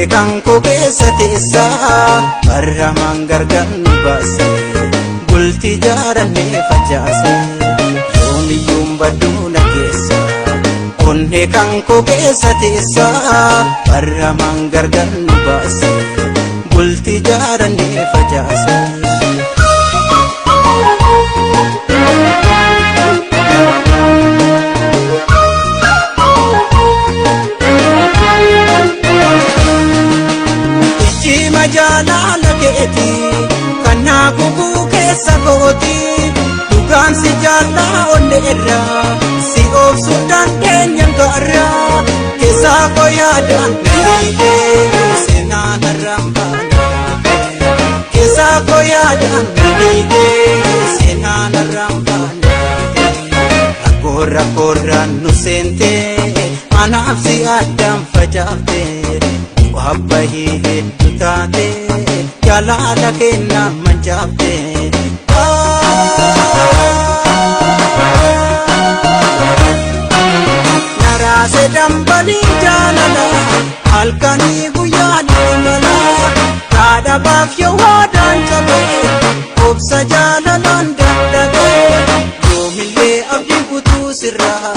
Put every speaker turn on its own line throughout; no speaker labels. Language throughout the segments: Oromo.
Kanko keessa teessa barramaan gargar nu baase bultii jaarannee facaase yoomiyyuun badduuna keessa onnee kanko keessa teessa barramaan gargar nu baase bultii jaarannee facaase. Jaalala keeti kanaa gubuu keessa kooti dhugaan si jaallaa onneerra si obsu dandeenyaan gaarra keessaa koo yaadaan galiitee seenaa narraan baanaa keessaa koo yaadaan galiitee seenaa narraan baanaa rakkoorraan nu seentee anaaf si addaan facaaftee Abbahi heddu taate jaalala kenna mancaafte naraase dambanii jaalala halkanii guyyaa deemala kaadhabaaf yoo waadaan cabe obsa jaalalaan dandage yoomillee abdii kutuu sirraa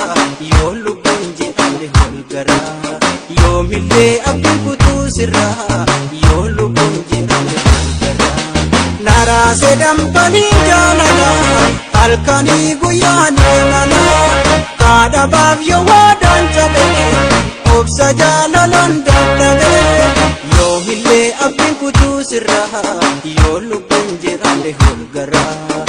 yoo lubbuun jedhamne holgaraa yoomillee abdii kutuu sirraa yoo lubbuun jedhamne holgaraa naraase dambanii jaalala halkanii guyyaa deemala kaadhabaaf yoo waadaan cabe obsa jaalalaan dandage yoomillee abdii kutuu sirraa yoo lubbuun jedhamne holgaraa.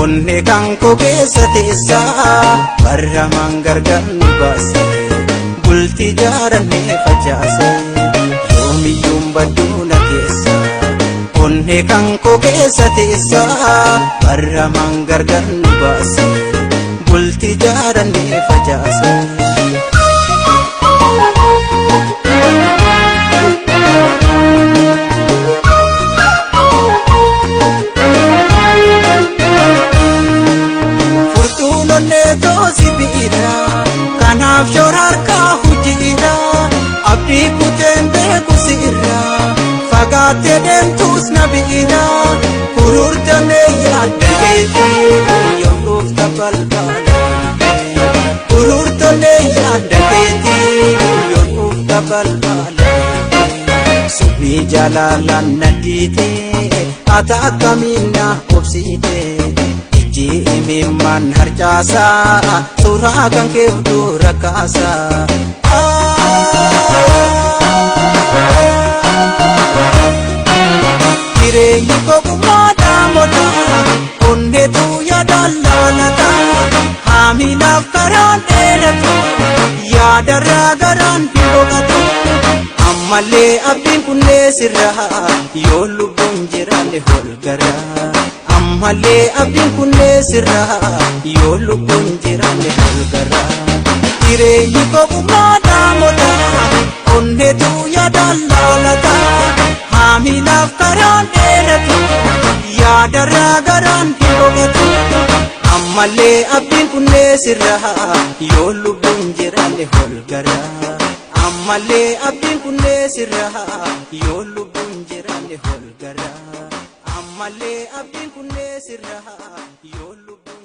Onnee kanko keessa teessa barramaan gargar nu baase bultii jaarannee facaase yoomiyyuun badduuna keessa onnee kanko keessa teessa barramaan gargar nu baase bultii jaarannee facaase. Kanaaf shoorarkaa hojiidha abdii kuteen beeku si'irra fagaattee deemtuus na bi'idha kururtannee yaadda keetii yoo dhufta balbala kururtannee yaadda keetii yoo dhufta balbala subii jaalalaan na diitee ata akkamiin na obsiitee. Imimman harcaasa suuraa kan keewdu rakkaasa jireenyi kokumaa dhaamota onneetu yaadaan laalata haamilaaf karaan dheeratu yaadarraa garaan hin boqatu ammallee abdiin kunnee sirraa yoo lubbuun jiraanne holgaraa. Ammallee abdiin kunnee sirraa yoo lubbuun jiraanne holgaraa jireenyi kokumaa dhaamota onneetu yaadaan laalata haamilaaf karaan dheeratu yaadarraa garaan hin boqatu ammallee abdiin kunnee sirraa yoo lubbuun jiraanne holgaraa ammallee abdiin kunnee sirraa yoo lubbuun jiraanne holgaraa. Ammallee abdiin kunnee sirraa yoo lubbuun